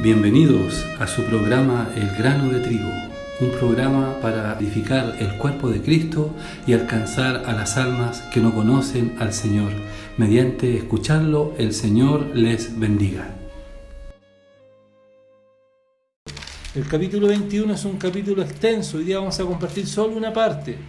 Bienvenidos a su programa El Grano de Trigo, un programa para edificar el cuerpo de Cristo y alcanzar a las almas que no conocen al Señor. Mediante escucharlo, el Señor les bendiga. El capítulo 21 es un capítulo extenso, hoy día vamos a compartir solo una parte,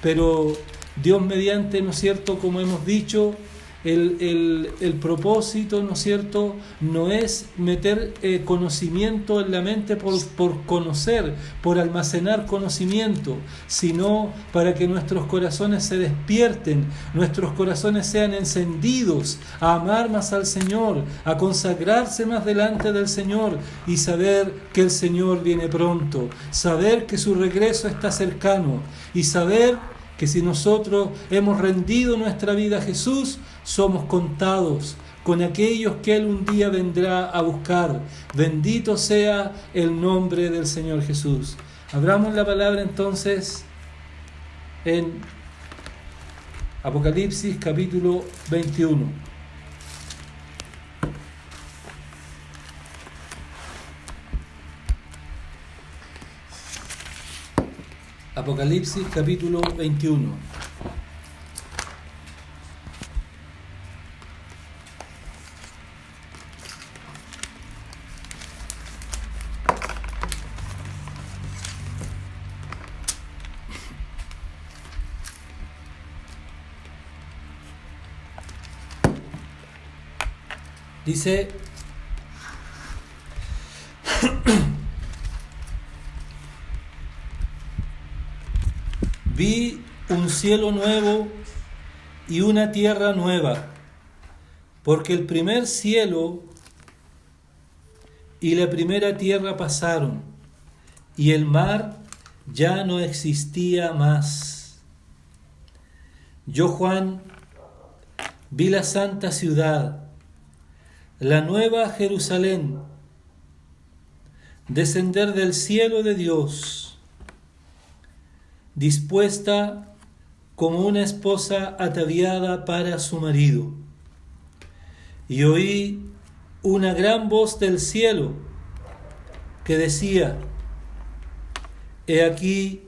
pero Dios mediante, ¿no es cierto?, como hemos dicho, el propósito, ¿no es cierto?, no es meter conocimiento en la mente por conocer, por almacenar conocimiento, sino para que nuestros corazones se despierten, nuestros corazones sean encendidos a amar más al Señor, a consagrarse más delante del Señor y saber que el Señor viene pronto, saber que su regreso está cercano y saber que si nosotros hemos rendido nuestra vida a Jesús, somos contados con aquellos que Él un día vendrá a buscar. Bendito sea el nombre del Señor Jesús. Abramos la palabra entonces en Apocalipsis capítulo 21. Apocalipsis capítulo 21. Dice: vi un cielo nuevo y una tierra nueva, porque el primer cielo y la primera tierra pasaron, y el mar ya no existía más. Yo, Juan, vi la santa ciudad, la nueva Jerusalén, descender del cielo de Dios, dispuesta como una esposa ataviada para su marido. Y oí una gran voz del cielo que decía: He aquí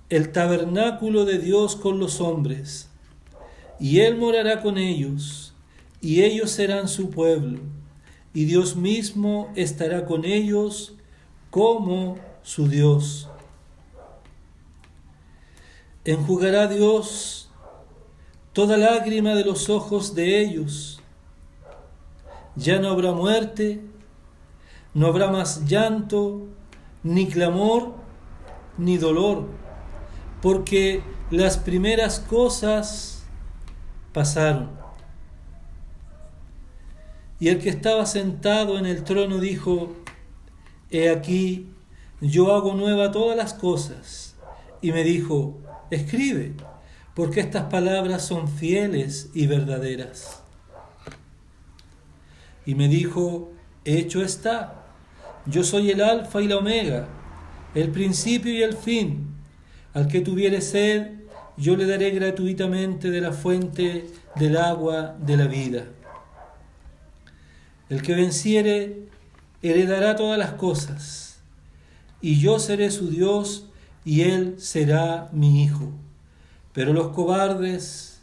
el tabernáculo de Dios con los hombres, y Él morará con ellos, y ellos serán su pueblo, y Dios mismo estará con ellos como su Dios. Enjugará Dios toda lágrima de los ojos de ellos. Ya no habrá muerte, no habrá más llanto, ni clamor, ni dolor, porque las primeras cosas pasaron. Y el que estaba sentado en el trono dijo: He aquí, yo hago nueva todas las cosas. Y me dijo: Escribe, porque estas palabras son fieles y verdaderas. Y me dijo: Hecho está, yo soy el Alfa y la Omega, el principio y el fin. Al que tuviere sed, yo le daré gratuitamente de la fuente del agua de la vida. El que venciere, heredará todas las cosas, y yo seré su Dios, y él será mi hijo. Pero los cobardes,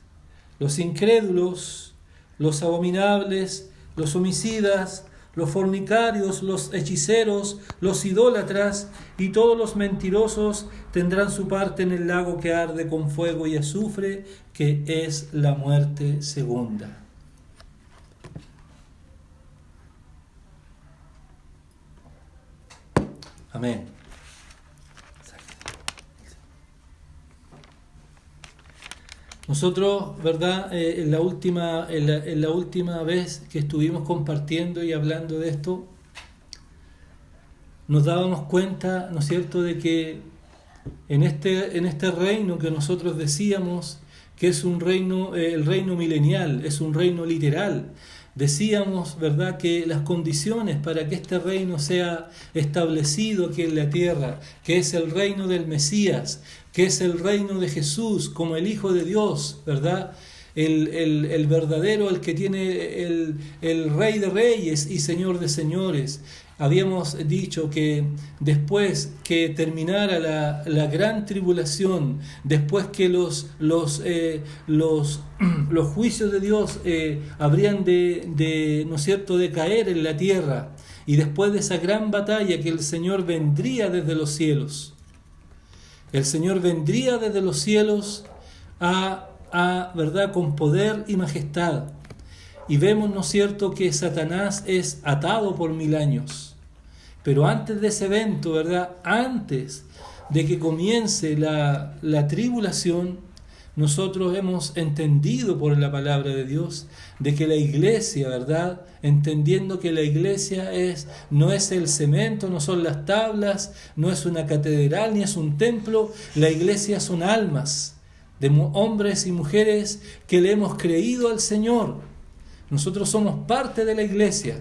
los incrédulos, los abominables, los homicidas, los fornicarios, los hechiceros, los idólatras y todos los mentirosos tendrán su parte en el lago que arde con fuego y azufre, que es la muerte segunda. Amén. Nosotros, ¿verdad? En la última vez que estuvimos compartiendo y hablando de esto, nos dábamos cuenta, ¿no es cierto?, de que en este reino que nosotros decíamos que es un reino, el reino milenial, es un reino literal. Decíamos, ¿verdad?, que las condiciones para que este reino sea establecido aquí en la tierra, que es el reino del Mesías, que es el reino de Jesús como el Hijo de Dios, ¿verdad?, el verdadero, el que tiene el Rey de Reyes y Señor de Señores. Habíamos dicho que después que terminara la gran tribulación, después que los juicios de Dios habrían ¿no es cierto?, de caer en la tierra, y después de esa gran batalla que el Señor vendría desde los cielos. El Señor vendría desde los cielos ¿verdad?, con poder y majestad. Y vemos, ¿no es cierto?, que Satanás es atado por 1000 años. Pero antes de ese evento, ¿verdad?, antes de que comience la tribulación, nosotros hemos entendido por la palabra de Dios de que la iglesia, ¿verdad?, entendiendo que la iglesia no es el cemento, no son las tablas, no es una catedral ni es un templo. La iglesia son almas de hombres y mujeres que le hemos creído al Señor. Nosotros somos parte de la iglesia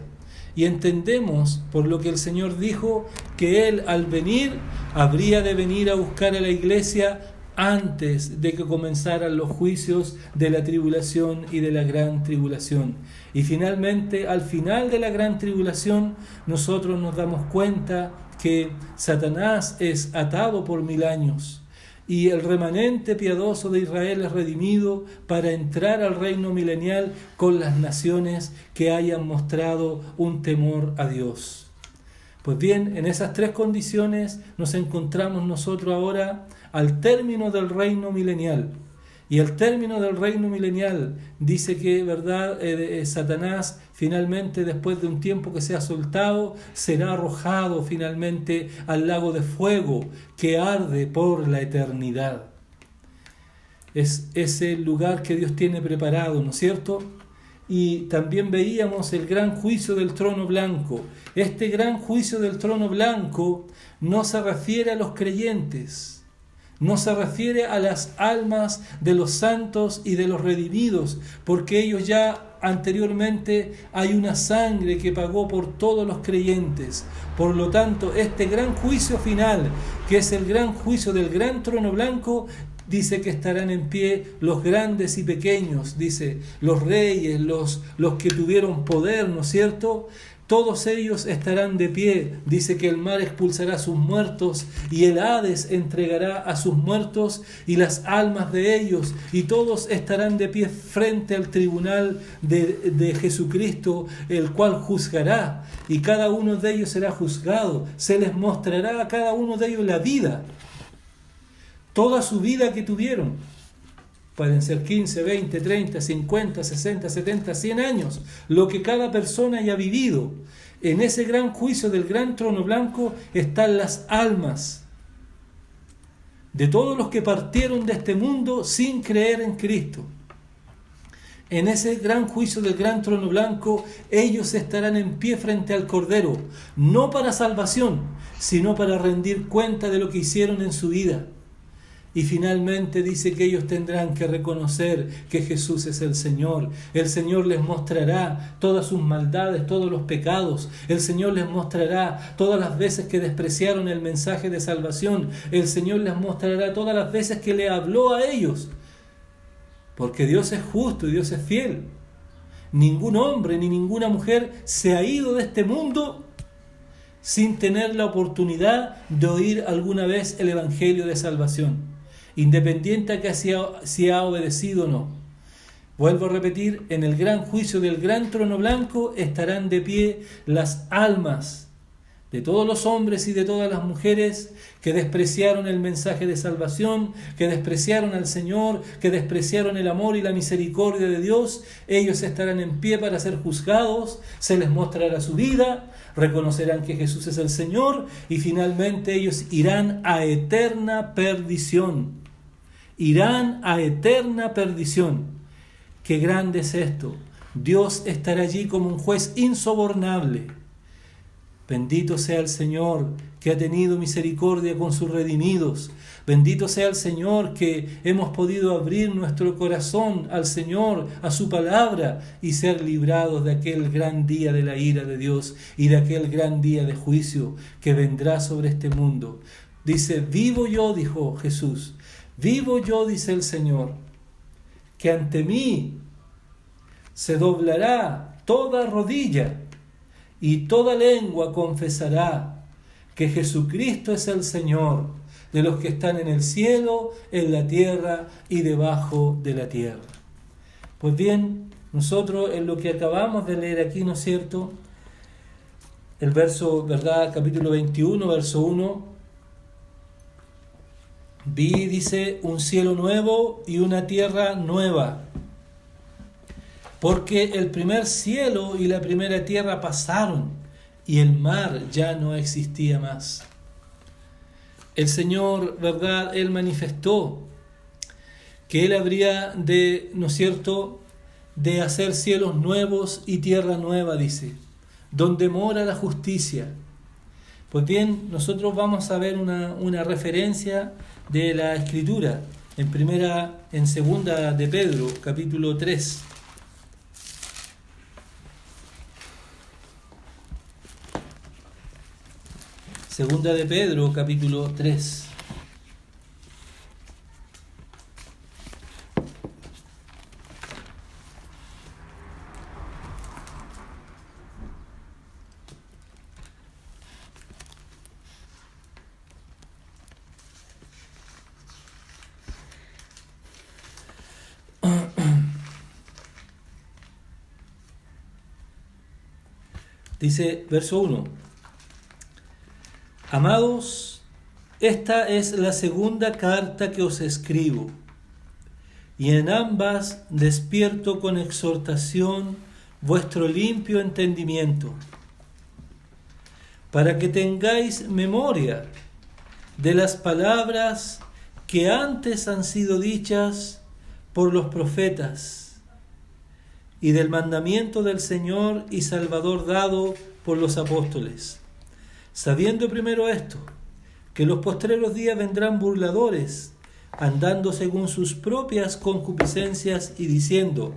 y entendemos, por lo que el Señor dijo, que Él al venir habría de venir a buscar a la iglesia antes de que comenzaran los juicios de la tribulación y de la gran tribulación. Y finalmente, al final de la gran tribulación, nosotros nos damos cuenta que Satanás es atado por 1000 años y el remanente piadoso de Israel es redimido para entrar al reino milenial con las naciones que hayan mostrado un temor a Dios. Pues bien, en esas 3 condiciones nos encontramos nosotros ahora al término del reino milenial. Y al término del reino milenial dice que, ¿verdad?, Satanás finalmente, después de un tiempo que sea soltado, será arrojado finalmente al lago de fuego que arde por la eternidad. Es el lugar que Dios tiene preparado, ¿no es cierto? Y también veíamos el gran juicio del trono blanco. Este gran juicio del trono blanco no se refiere a los creyentes, no se refiere a las almas de los santos y de los redimidos, porque ellos ya anteriormente hay una sangre que pagó por todos los creyentes. Por lo tanto, este gran juicio final, que es el gran juicio del gran trono blanco, dice que estarán en pie los grandes y pequeños, dice, los reyes, los que tuvieron poder, ¿no es cierto? Todos ellos estarán de pie. Dice que el mar expulsará a sus muertos y el Hades entregará a sus muertos y las almas de ellos, y todos estarán de pie frente al tribunal de Jesucristo, el cual juzgará, y cada uno de ellos será juzgado. Se les mostrará a cada uno de ellos la vida, toda su vida que tuvieron. Pueden ser 15, 20, 30, 50, 60, 70, 100 años, lo que cada persona haya vivido. En ese gran juicio del gran trono blanco están las almas de todos los que partieron de este mundo sin creer en Cristo. En ese gran juicio del gran trono blanco, ellos estarán en pie frente al Cordero, no para salvación, sino para rendir cuenta de lo que hicieron en su vida. Y finalmente dice que ellos tendrán que reconocer que Jesús es el Señor. El Señor les mostrará todas sus maldades, todos los pecados. El Señor les mostrará todas las veces que despreciaron el mensaje de salvación. El Señor les mostrará todas las veces que le habló a ellos. Porque Dios es justo y Dios es fiel. Ningún hombre ni ninguna mujer se ha ido de este mundo sin tener la oportunidad de oír alguna vez el Evangelio de salvación, independiente a que si ha obedecido o no. Vuelvo a repetir, en el gran juicio del gran trono blanco estarán de pie las almas de todos los hombres y de todas las mujeres que despreciaron el mensaje de salvación, que despreciaron al Señor, que despreciaron el amor y la misericordia de Dios. Ellos estarán en pie para ser juzgados, se les mostrará su vida, reconocerán que Jesús es el Señor y finalmente ellos irán a eterna perdición. Irán a eterna perdición. Qué grande es esto. Dios estará allí como un juez insobornable. Bendito sea el Señor que ha tenido misericordia con sus redimidos. Bendito sea el Señor que hemos podido abrir nuestro corazón al Señor, a su palabra, y ser librados de aquel gran día de la ira de Dios y de aquel gran día de juicio que vendrá sobre este mundo. Dice, vivo yo, dijo Jesús, vivo yo, dice el Señor, que ante mí se doblará toda rodilla y toda lengua confesará que Jesucristo es el Señor de los que están en el cielo, en la tierra y debajo de la tierra. Pues bien, nosotros en lo que acabamos de leer aquí, ¿no es cierto?, el verso, ¿verdad?, capítulo 21, verso 1, vi, dice, un cielo nuevo y una tierra nueva, porque el primer cielo y la primera tierra pasaron y el mar ya no existía más. El Señor, ¿verdad?, Él manifestó que Él habría de, ¿no es cierto?, de hacer cielos nuevos y tierra nueva, dice, donde mora la justicia. Pues bien, nosotros vamos a ver una referencia de la Escritura en segunda de Pedro, capítulo 3. Segunda de Pedro, capítulo 3. Dice, verso 1. Amados, esta es la segunda carta que os escribo, y en ambas despierto con exhortación vuestro limpio entendimiento, para que tengáis memoria de las palabras que antes han sido dichas por los profetas, y del mandamiento del Señor y Salvador dado por los apóstoles, sabiendo primero esto, que en los postreros días vendrán burladores, andando según sus propias concupiscencias y diciendo,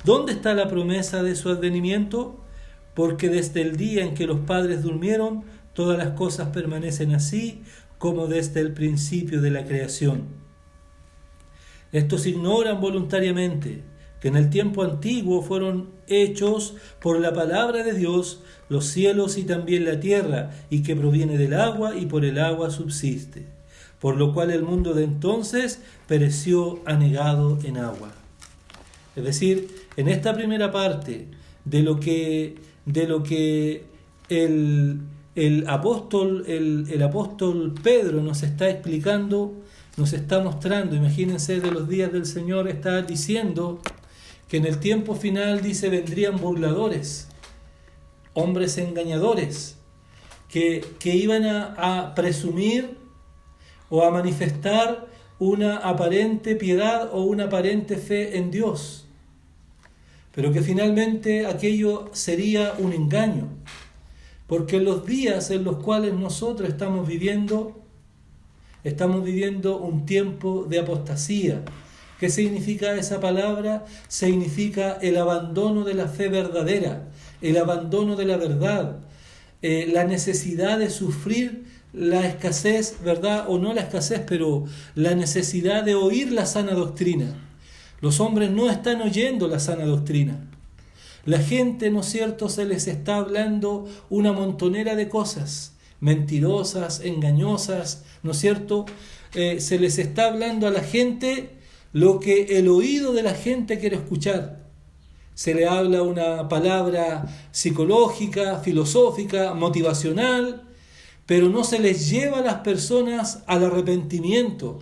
¿dónde está la promesa de su advenimiento? Porque desde el día en que los padres durmieron, todas las cosas permanecen así como desde el principio de la creación. Estos ignoran voluntariamente que en el tiempo antiguo fueron hechos por la palabra de Dios los cielos y también la tierra, y que proviene del agua y por el agua subsiste, por lo cual el mundo de entonces pereció anegado en agua. Es decir, en esta primera parte de lo que el apóstol Pedro nos está explicando, nos está mostrando, imagínense, de los días del Señor, está diciendo que en el tiempo final, dice, vendrían burladores, hombres engañadores, que iban a presumir o a manifestar una aparente piedad o una aparente fe en Dios, pero que finalmente aquello sería un engaño, porque en los días en los cuales nosotros estamos viviendo un tiempo de apostasía. ¿Qué significa esa palabra? Significa el abandono de la fe verdadera, el abandono de la verdad, la necesidad de sufrir la escasez, ¿verdad? O no la escasez, pero la necesidad de oír la sana doctrina. Los hombres no están oyendo la sana doctrina. La gente, ¿no es cierto?, se les está hablando una montonera de cosas, mentirosas, engañosas, ¿no es cierto? Se les está hablando a la gente lo que el oído de la gente quiere escuchar. Se le habla una palabra psicológica, filosófica, motivacional, pero no se les lleva a las personas al arrepentimiento,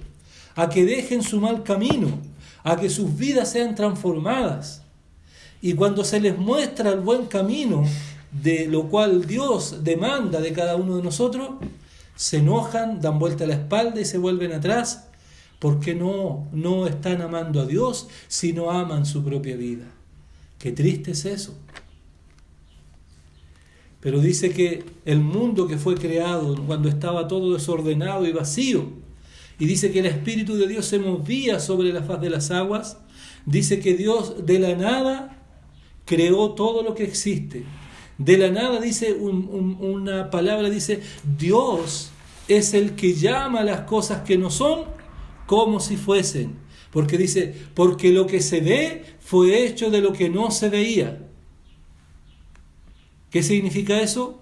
a que dejen su mal camino, a que sus vidas sean transformadas. Y cuando se les muestra el buen camino, de lo cual Dios demanda de cada uno de nosotros, se enojan, dan vuelta a la espalda y se vuelven atrás, porque no están amando a Dios, sino aman su propia vida. Qué triste es eso. Pero dice que el mundo que fue creado cuando estaba todo desordenado y vacío, y dice que el Espíritu de Dios se movía sobre la faz de las aguas, dice que Dios de la nada creó todo lo que existe. De la nada, dice una palabra, dice, Dios es el que llama las cosas que no son como si fuesen, Porque dice, porque lo que se ve fue hecho de lo que no se veía. ¿Qué significa eso?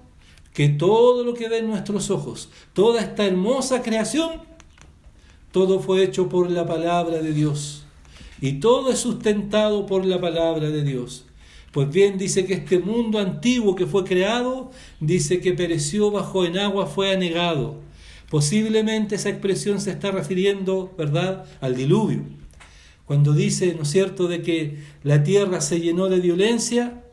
Que todo lo que ven nuestros ojos, toda esta hermosa creación, todo fue hecho por la palabra de Dios. Y todo es sustentado por la palabra de Dios. Pues bien, dice que este mundo antiguo que fue creado, dice que pereció bajo en agua, fue anegado. Posiblemente esa expresión se está refiriendo, ¿verdad?, al diluvio. Cuando dice, ¿no es cierto?, de que la tierra se llenó de violencia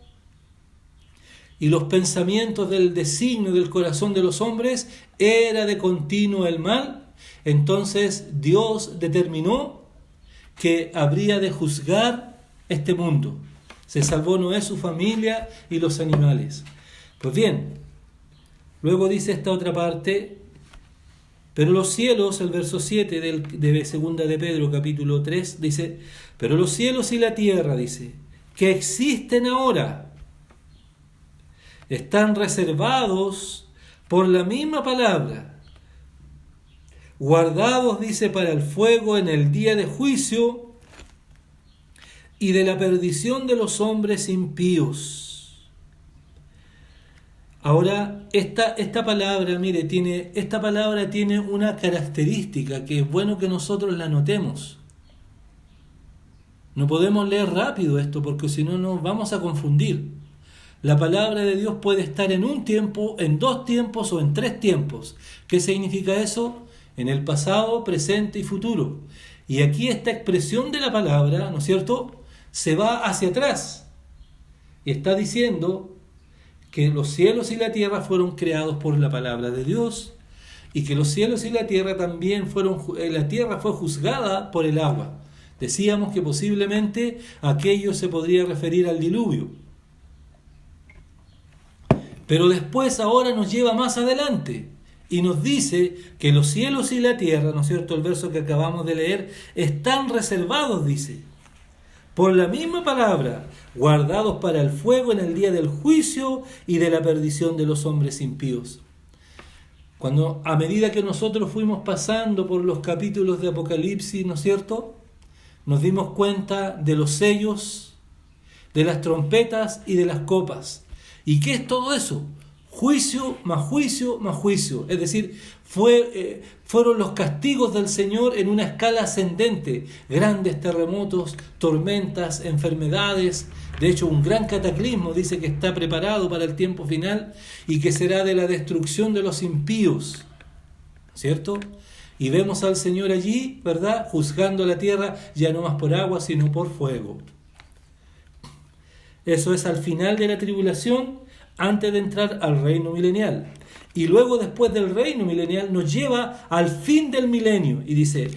y los pensamientos del designio del corazón de los hombres era de continuo el mal. Entonces Dios determinó que habría de juzgar este mundo. Se salvó Noé, su familia y los animales. Pues bien, luego dice esta otra parte, pero los cielos, el verso 7 de segunda de Pedro, capítulo 3, dice, pero los cielos y la tierra, dice, que existen ahora, están reservados por la misma palabra, guardados, dice, para el fuego en el día de juicio y de la perdición de los hombres impíos. Ahora, esta palabra, mire, esta palabra tiene una característica que es bueno que nosotros la notemos. No podemos leer rápido esto porque si no nos vamos a confundir. La palabra de Dios puede estar en un tiempo, en dos tiempos o en tres tiempos. ¿Qué significa eso? En el pasado, presente y futuro. Y aquí esta expresión de la palabra, ¿no es cierto?, se va hacia atrás. Y está diciendo que los cielos y la tierra fueron creados por la palabra de Dios y que los cielos y la tierra también la tierra fue juzgada por el agua. Decíamos que posiblemente aquello se podría referir al diluvio. Pero después ahora nos lleva más adelante y nos dice que los cielos y la tierra, ¿no es cierto?, el verso que acabamos de leer, están reservados, dice, por la misma palabra, guardados para el fuego en el día del juicio y de la perdición de los hombres impíos. Cuando, a medida que nosotros fuimos pasando por los capítulos de Apocalipsis, ¿no es cierto?, nos dimos cuenta de los sellos, de las trompetas y de las copas. ¿Y qué es todo eso? Juicio más juicio más juicio. Es decir, fueron los castigos del Señor en una escala ascendente. Grandes terremotos, tormentas, enfermedades. De hecho, un gran cataclismo dice que está preparado para el tiempo final y que será de la destrucción de los impíos. ¿Cierto? Y vemos al Señor allí, ¿verdad?, juzgando la tierra ya no más por agua, sino por fuego. Eso es al final de la tribulación, antes de entrar al reino milenial. Y luego, después del reino milenial, nos lleva al fin del milenio. Y dice,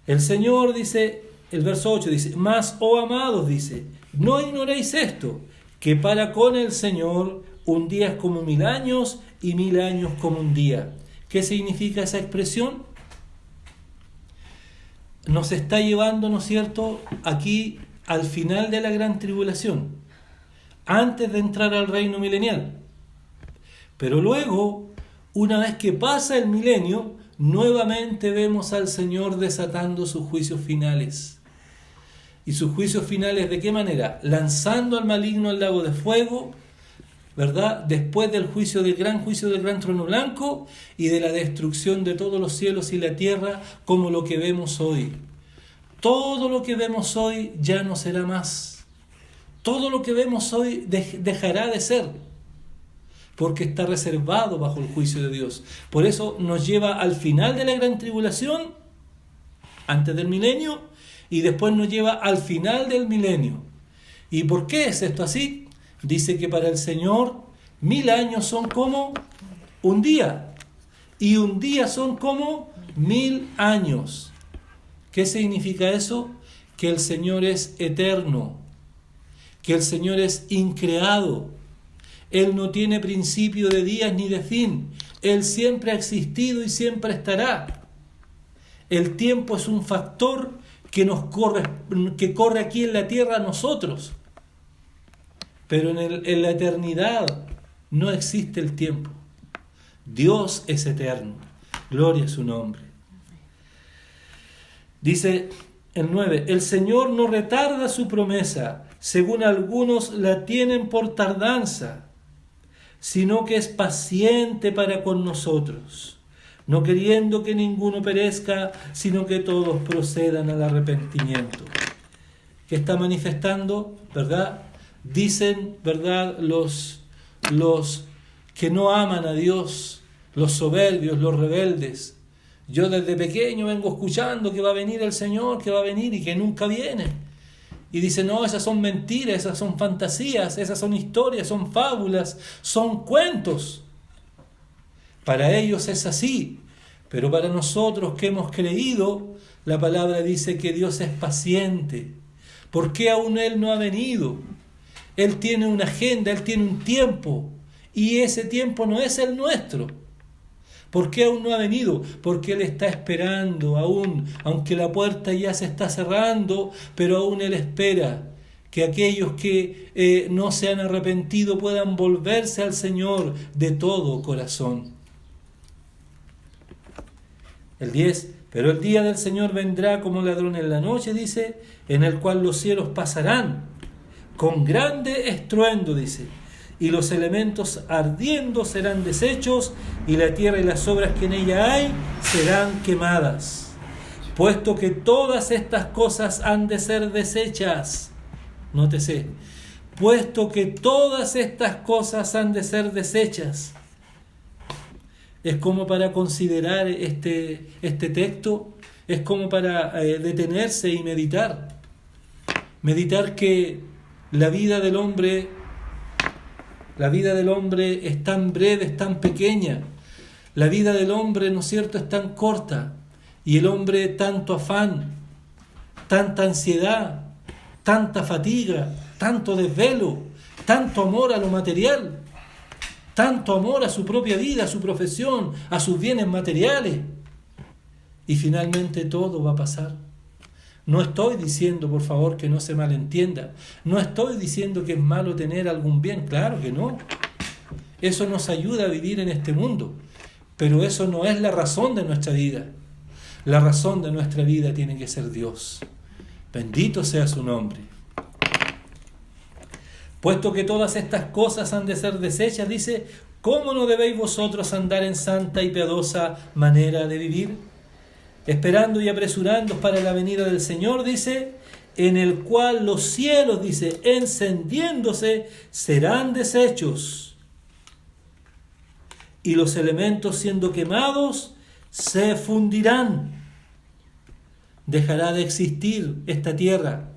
el Señor dice, el verso 8 dice, mas, oh amados, dice, no ignoréis esto, que para con el Señor un día es como 1000 años y 1000 años como un día. ¿Qué significa esa expresión? Nos está llevando, ¿no es cierto?, aquí al final de la gran tribulación, antes de entrar al reino milenial. Pero luego, una vez que pasa el milenio, nuevamente vemos al Señor desatando sus juicios finales. ¿Y sus juicios finales de qué manera? Lanzando al maligno al lago de fuego, ¿verdad?, después del juicio del gran trono blanco y de la destrucción de todos los cielos y la tierra, como lo que vemos hoy. Todo lo que vemos hoy ya no será más. Todo lo que vemos hoy dejará de ser, porque está reservado bajo el juicio de Dios. Por eso nos lleva al final de la gran tribulación, antes del milenio, y después nos lleva al final del milenio. ¿Y por qué es esto así? Dice que para el Señor 1000 años son como un día, y un día son como 1000 años. ¿Qué significa eso? Que el Señor es eterno, que el Señor es increado. Él no tiene principio de días ni de fin. Él siempre ha existido y siempre estará. El tiempo es un factor que corre aquí en la tierra a nosotros. Pero en la eternidad no existe el tiempo. Dios es eterno. Gloria a su nombre. Dice El 9. El Señor no retarda su promesa, según algunos la tienen por tardanza, sino que es paciente para con nosotros, no queriendo que ninguno perezca, sino que todos procedan al arrepentimiento. ¿Qué está manifestando? ¿Verdad? Dicen, ¿verdad?, los que no aman a Dios, los soberbios, los rebeldes. Yo desde pequeño vengo escuchando que va a venir el Señor, que va a venir y que nunca viene. Y dicen, no, esas son mentiras, esas son fantasías, esas son historias, son fábulas, son cuentos. Para ellos es así, pero para nosotros que hemos creído, la palabra dice que Dios es paciente. ¿Por qué aún Él no ha venido? Él tiene una agenda, Él tiene un tiempo, y ese tiempo no es el nuestro. ¿Por qué aún no ha venido? Porque Él está esperando aún, aunque la puerta ya se está cerrando, pero aún Él espera que aquellos que no se han arrepentido puedan volverse al Señor de todo corazón. El 10. Pero el día del Señor vendrá como ladrón en la noche, dice, en el cual los cielos pasarán con grande estruendo, dice, y los elementos ardiendo serán deshechos, y la tierra y las obras que en ella hay serán quemadas. Puesto que todas estas cosas han de ser deshechas, nótese, puesto que todas estas cosas han de ser deshechas. Es como para considerar este texto, es como para detenerse y meditar. Meditar que la vida del hombre es tan breve, es tan pequeña. La vida del hombre, ¿no es cierto?, es tan corta. Y el hombre, tanto afán, tanta ansiedad, tanta fatiga, tanto desvelo, tanto amor a lo material, tanto amor a su propia vida, a su profesión, a sus bienes materiales. Y finalmente todo va a pasar. No estoy diciendo, por favor, que no se malentienda. No estoy diciendo que es malo tener algún bien. Claro que no. Eso nos ayuda a vivir en este mundo. Pero eso no es la razón de nuestra vida. La razón de nuestra vida tiene que ser Dios. Bendito sea su nombre. Puesto que todas estas cosas han de ser deshechas, dice, ¿cómo no debéis vosotros andar en santa y piadosa manera de vivir? Esperando y apresurando para la venida del Señor, dice, en el cual los cielos, dice, encendiéndose, serán deshechos, y los elementos siendo quemados, se fundirán. Dejará de existir esta tierra.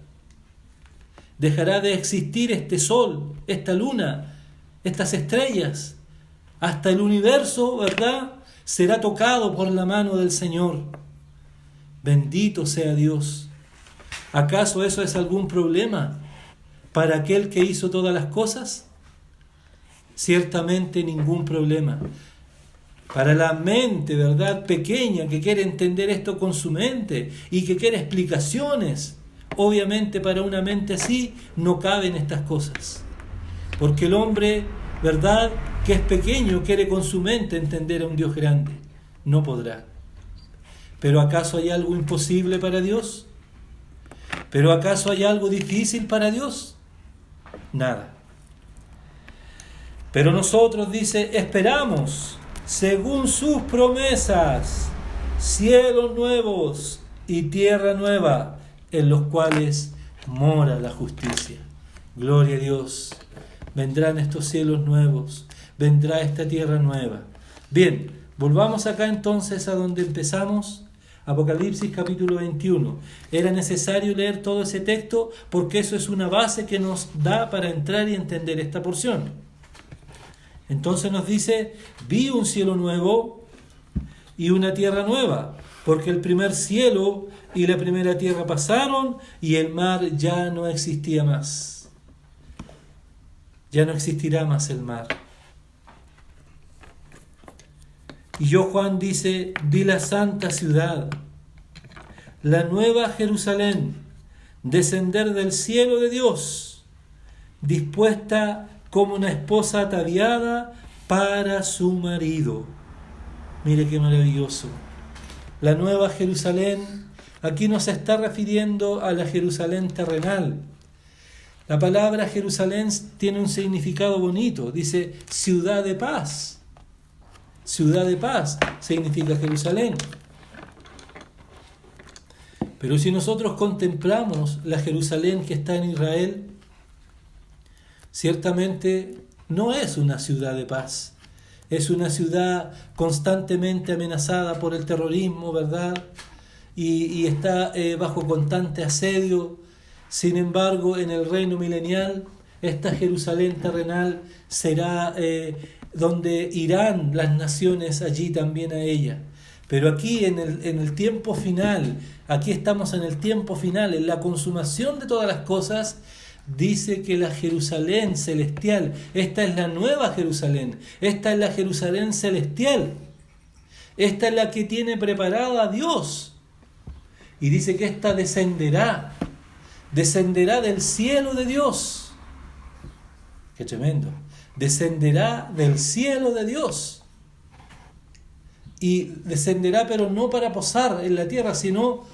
Dejará de existir este sol, esta luna, estas estrellas. Hasta el universo, ¿verdad?, será tocado por la mano del Señor. Bendito sea Dios. ¿Acaso eso es algún problema para aquel que hizo todas las cosas? Ciertamente ningún problema. Para la mente, ¿verdad?, pequeña, que quiere entender esto con su mente y que quiere explicaciones, obviamente para una mente así no caben estas cosas. Porque el hombre, ¿verdad?, que es pequeño, quiere con su mente entender a un Dios grande. No podrá. ¿Pero acaso hay algo imposible para Dios? ¿Pero acaso hay algo difícil para Dios? Nada. Pero nosotros, dice, esperamos, según sus promesas, cielos nuevos y tierra nueva, en los cuales mora la justicia. Gloria a Dios. Vendrán estos cielos nuevos, vendrá esta tierra nueva. Bien, volvamos acá entonces a donde empezamos. Apocalipsis capítulo 21. Era necesario leer todo ese texto porque eso es una base que nos da para entrar y entender esta porción. Entonces nos dice, vi un cielo nuevo y una tierra nueva, porque el primer cielo y la primera tierra pasaron y el mar ya no existía más. Ya no existirá más el mar. Y yo, Juan, dice, vi la santa ciudad, la nueva Jerusalén, descender del cielo de Dios, dispuesta como una esposa ataviada para su marido. Mire qué maravilloso. La nueva Jerusalén aquí no se está refiriendo a la Jerusalén terrenal. La palabra Jerusalén tiene un significado bonito, dice ciudad de paz. Ciudad de paz significa Jerusalén. Pero si nosotros contemplamos la Jerusalén que está en Israel, ciertamente no es una ciudad de paz. Es una ciudad constantemente amenazada por el terrorismo, ¿verdad? Y está bajo constante asedio. Sin embargo, en el reino milenial, esta Jerusalén terrenal será donde irán las naciones allí también a ella. Pero aquí en el tiempo final, aquí estamos en el tiempo final, en la consumación de todas las cosas, dice que la Jerusalén celestial, esta es la nueva Jerusalén, esta es la Jerusalén celestial, esta es la que tiene preparada a Dios. Y dice que esta descenderá del cielo de Dios. ¡Qué tremendo! Descenderá del cielo de Dios. Y descenderá, pero no para posar en la tierra, sino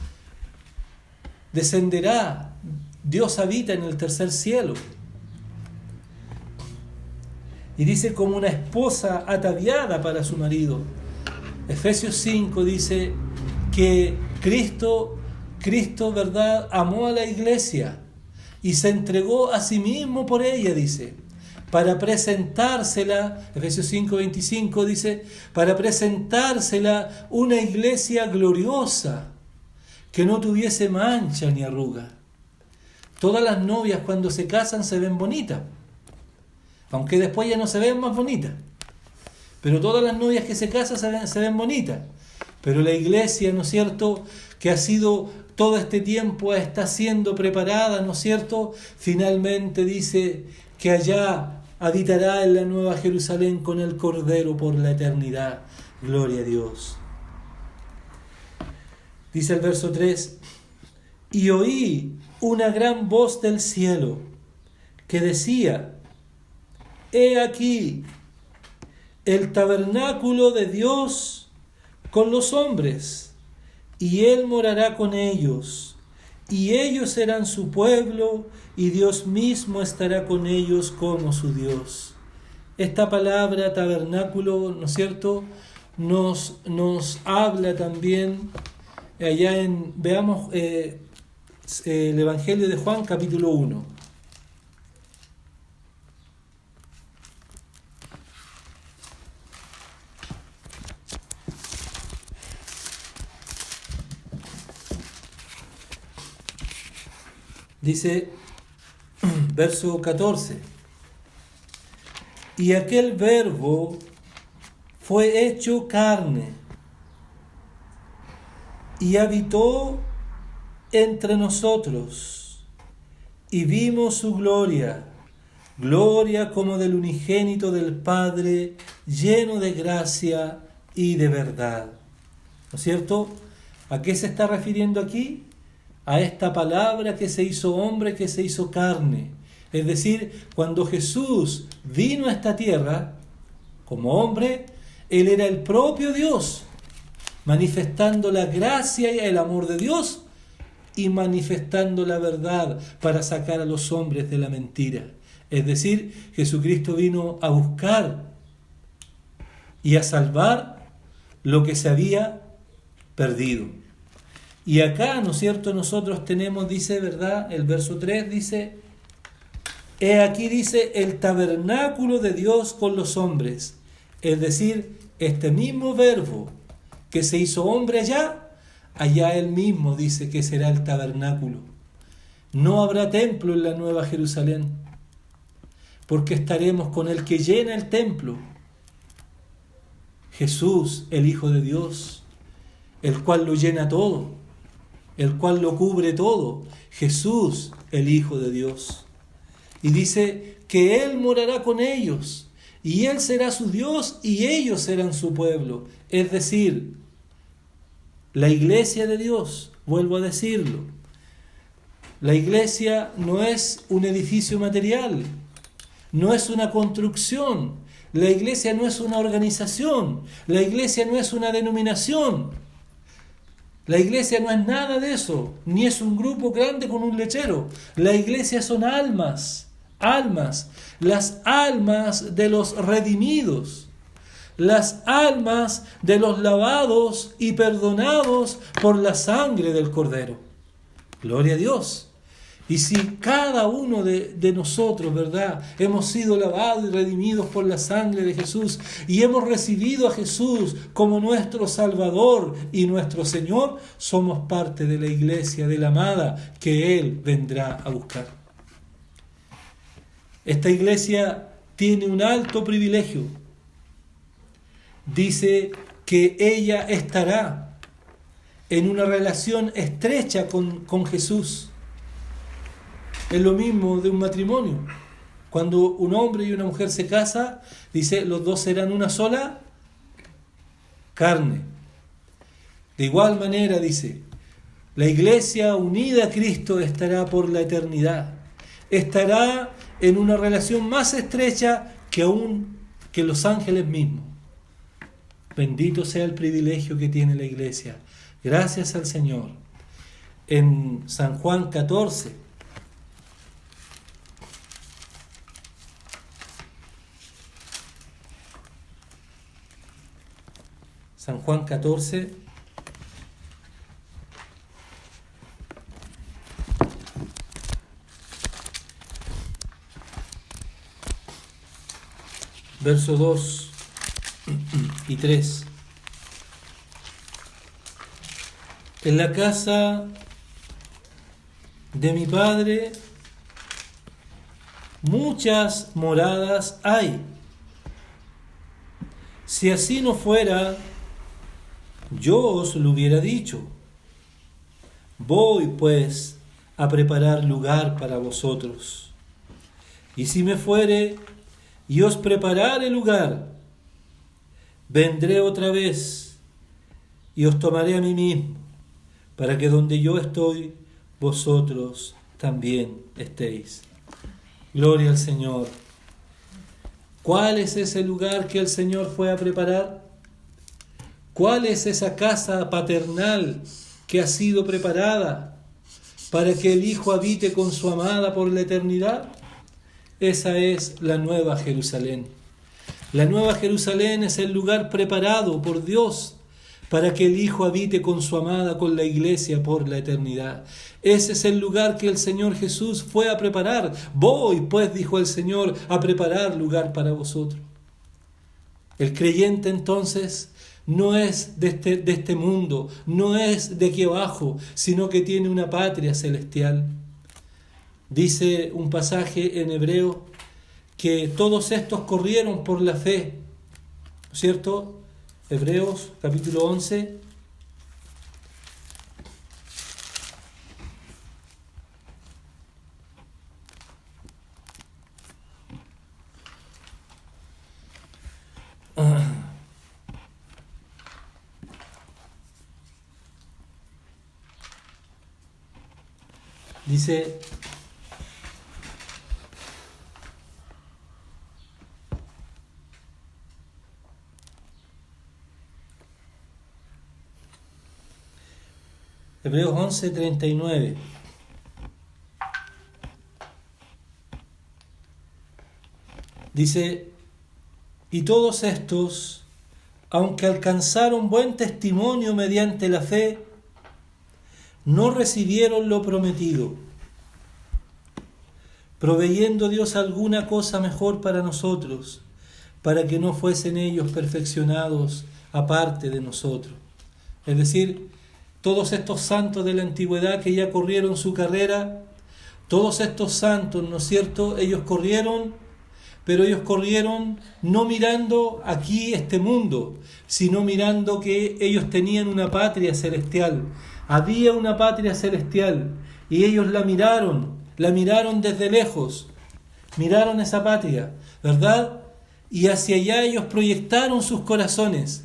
descenderá. Dios habita en el tercer cielo. Y dice como una esposa ataviada para su marido. Efesios 5 dice que Cristo, ¿verdad?, amó a la iglesia y se entregó a sí mismo por ella, dice, para presentársela, Efesios 5:25 dice, para presentársela una iglesia gloriosa, que no tuviese mancha ni arruga. Todas las novias cuando se casan se ven bonitas, aunque después ya no se ven más bonitas. Pero todas las novias que se casan se ven bonitas. Pero la iglesia, ¿no es cierto?, que ha sido todo este tiempo, está siendo preparada, ¿no es cierto?, finalmente dice que allá habitará en la nueva Jerusalén con el Cordero por la eternidad. Gloria a Dios. Dice el verso 3, y oí una gran voz del cielo que decía, he aquí el tabernáculo de Dios con los hombres, y Él morará con ellos, y ellos serán su pueblo, y Dios mismo estará con ellos como su Dios. Esta palabra tabernáculo, ¿no es cierto?, nos habla también, veamos el Evangelio de Juan, capítulo 1. Dice, verso 14, y aquel verbo fue hecho carne y habitó entre nosotros, y vimos su gloria, gloria como del unigénito del Padre, lleno de gracia y de verdad. ¿No es cierto? ¿A qué se está refiriendo aquí? A esta palabra que se hizo hombre, que se hizo carne. Es decir, cuando Jesús vino a esta tierra como hombre, Él era el propio Dios, manifestando la gracia y el amor de Dios y manifestando la verdad para sacar a los hombres de la mentira. Es decir, Jesucristo vino a buscar y a salvar lo que se había perdido. Y acá, ¿no es cierto?, nosotros tenemos, dice, ¿verdad?, el verso 3 dice, he aquí, dice, el tabernáculo de Dios con los hombres. Es decir, este mismo verbo que se hizo hombre allá Él mismo dice que será el tabernáculo. No habrá templo en la nueva Jerusalén, porque estaremos con el que llena el templo, Jesús, el Hijo de Dios, el cual lo llena todo, el cual lo cubre todo, Jesús, el Hijo de Dios. Y dice que Él morará con ellos, y Él será su Dios, y ellos serán su pueblo. Es decir, la iglesia de Dios, vuelvo a decirlo, la iglesia no es un edificio material, no es una construcción, la iglesia no es una organización, la iglesia no es una denominación. La iglesia no es nada de eso, ni es un grupo grande con un lechero. La iglesia son almas, las almas de los redimidos, las almas de los lavados y perdonados por la sangre del Cordero. Gloria a Dios. Y si cada uno de nosotros, ¿verdad?, hemos sido lavados y redimidos por la sangre de Jesús y hemos recibido a Jesús como nuestro Salvador y nuestro Señor, somos parte de la iglesia de la amada que Él vendrá a buscar. Esta iglesia tiene un alto privilegio. Dice que ella estará en una relación estrecha con Jesús. Es lo mismo de un matrimonio. Cuando un hombre y una mujer se casan, dice, los dos serán una sola carne. De igual manera, dice, la iglesia unida a Cristo estará por la eternidad. Estará en una relación más estrecha que los ángeles mismos. Bendito sea el privilegio que tiene la iglesia. Gracias al Señor. En San Juan 14, San Juan 14, verso 2 y 3. En la casa de mi Padre muchas moradas hay. Si así no fuera, yo os lo hubiera dicho. Voy, pues, a preparar lugar para vosotros. Y si me fuere y os preparare lugar, vendré otra vez y os tomaré a mí mismo, para que donde yo estoy, vosotros también estéis. Gloria al Señor. ¿Cuál es ese lugar que el Señor fue a preparar? ¿Cuál es esa casa paternal que ha sido preparada para que el Hijo habite con su amada por la eternidad? Esa es la Nueva Jerusalén. La Nueva Jerusalén es el lugar preparado por Dios para que el Hijo habite con su amada, con la iglesia por la eternidad. Ese es el lugar que el Señor Jesús fue a preparar. Voy, pues, dijo el Señor, a preparar lugar para vosotros. El creyente entonces no es de este mundo, no es de aquí abajo, sino que tiene una patria celestial. Dice un pasaje en Hebreos que todos estos corrieron por la fe, ¿cierto? Hebreos capítulo 11. Dice, Hebreos 11:39. Dice, y todos estos, aunque alcanzaron buen testimonio mediante la fe, no recibieron lo prometido, proveyendo Dios alguna cosa mejor para nosotros, para que no fuesen ellos perfeccionados aparte de nosotros. Es decir, todos estos santos de la antigüedad que ya corrieron su carrera, todos estos santos, ¿no es cierto?, ellos corrieron, pero ellos corrieron no mirando aquí este mundo, sino mirando que ellos tenían una patria celestial. Había una patria celestial y ellos la miraron desde lejos, miraron esa patria, ¿verdad? Y hacia allá ellos proyectaron sus corazones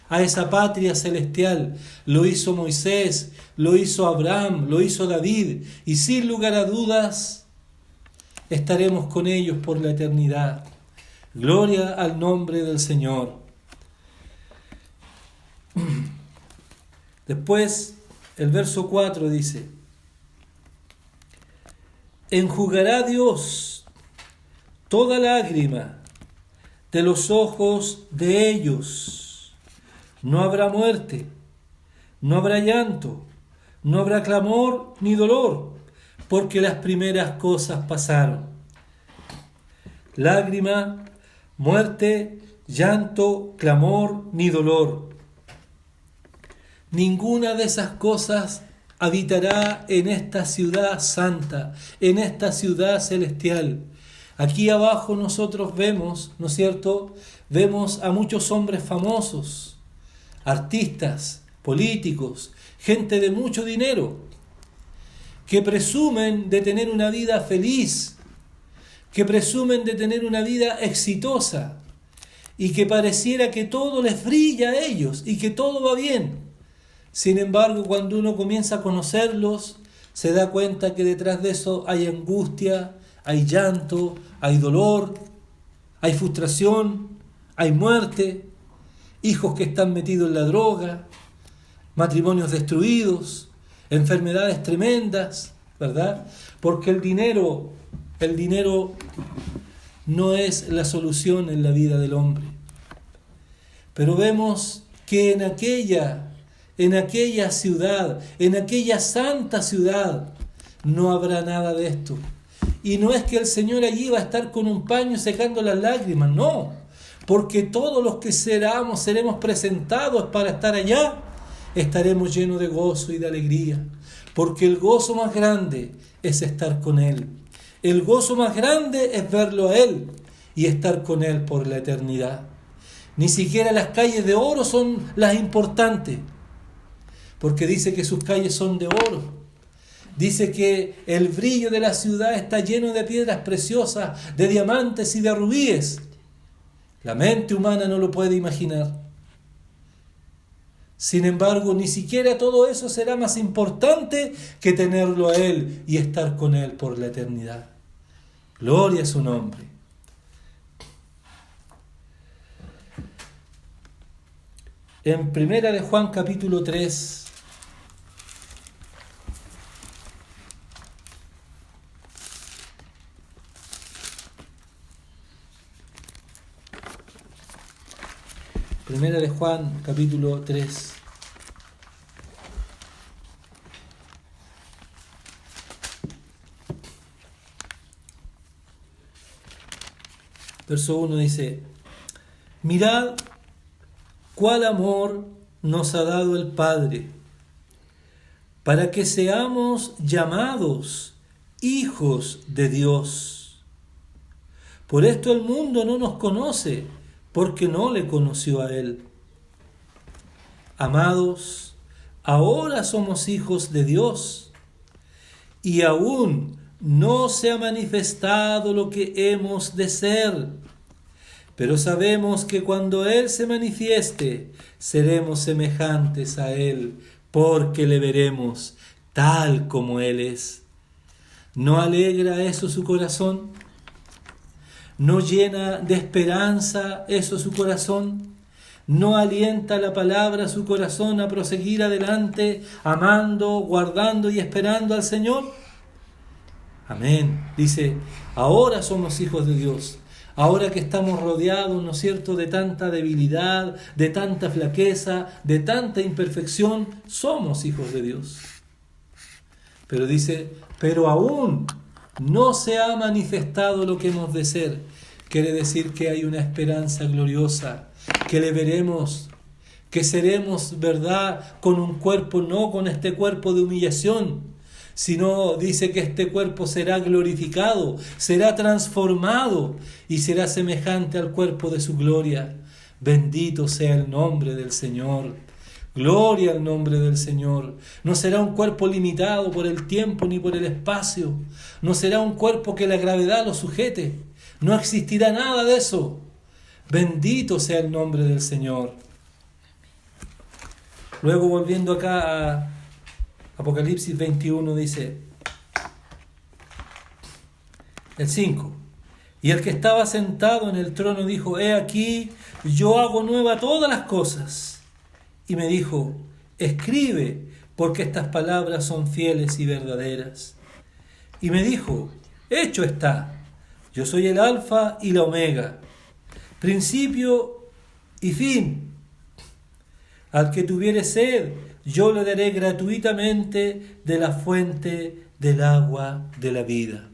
a esa patria celestial. Lo hizo Moisés, lo hizo Abraham, lo hizo David, y sin lugar a dudas estaremos con ellos por la eternidad. Gloria al nombre del Señor. Después El verso 4 dice: enjugará Dios toda lágrima de los ojos de ellos. No habrá muerte, no habrá llanto, no habrá clamor ni dolor, porque las primeras cosas pasaron. Lágrima, muerte, llanto, clamor ni dolor. Ninguna de esas cosas habitará en esta ciudad santa, en esta ciudad celestial. Aquí abajo nosotros vemos, ¿no es cierto? Vemos a muchos hombres famosos, artistas, políticos, gente de mucho dinero, que presumen de tener una vida feliz, que presumen de tener una vida exitosa, y que pareciera que todo les brilla a ellos y que todo va bien. Sin embargo, cuando uno comienza a conocerlos, se da cuenta que detrás de eso hay angustia, hay llanto, hay dolor, hay frustración, hay muerte, hijos que están metidos en la droga, matrimonios destruidos, enfermedades tremendas, ¿verdad? Porque el dinero no es la solución en la vida del hombre. Pero vemos que en aquella ciudad, en aquella santa ciudad, no habrá nada de esto. Y no es que el Señor allí va a estar con un paño secando las lágrimas, no. Porque todos los que seremos presentados para estar allá, estaremos llenos de gozo y de alegría. Porque el gozo más grande es estar con Él. El gozo más grande es verlo a Él y estar con Él por la eternidad. Ni siquiera las calles de oro son las importantes, porque dice que sus calles son de oro. Dice que el brillo de la ciudad está lleno de piedras preciosas, de diamantes y de rubíes. La mente humana no lo puede imaginar. Sin embargo, ni siquiera todo eso será más importante que tenerlo a Él y estar con Él por la eternidad. Gloria a su nombre. En Primera de Juan capítulo 3, Primera de Juan capítulo 3, verso 1 dice: mirad cuál amor nos ha dado el Padre, para que seamos llamados hijos de Dios. Por esto el mundo no nos conoce, porque no le conoció a Él. Amados, ahora somos hijos de Dios, y aún no se ha manifestado lo que hemos de ser. Pero sabemos que cuando Él se manifieste, seremos semejantes a Él, porque le veremos tal como Él es. ¿No alegra eso su corazón? ¿No llena de esperanza eso su corazón? ¿No alienta la palabra su corazón a proseguir adelante, amando, guardando y esperando al Señor? Amén. Dice, ahora somos hijos de Dios. Ahora que estamos rodeados, ¿no es cierto?, de tanta debilidad, de tanta flaqueza, de tanta imperfección, somos hijos de Dios. Pero dice, pero aún no se ha manifestado lo que hemos de ser. Quiere decir que hay una esperanza gloriosa, que le veremos, que seremos, ¿verdad?, con un cuerpo, no con este cuerpo de humillación, sino dice que este cuerpo será glorificado, será transformado y será semejante al cuerpo de su gloria. Bendito sea el nombre del Señor. Gloria al nombre del Señor. No será un cuerpo limitado por el tiempo ni por el espacio. No será un cuerpo que la gravedad lo sujete. No existirá nada de eso. Bendito sea el nombre del Señor. Luego, volviendo acá a Apocalipsis 21, dice el 5: y el que estaba sentado en el trono dijo: he aquí, yo hago nueva todas las cosas. Y me dijo: escribe, porque estas palabras son fieles y verdaderas. Y me dijo, hecho está, yo soy el Alfa y la Omega, principio y fin. Al que tuviere sed, yo le daré gratuitamente de la fuente del agua de la vida.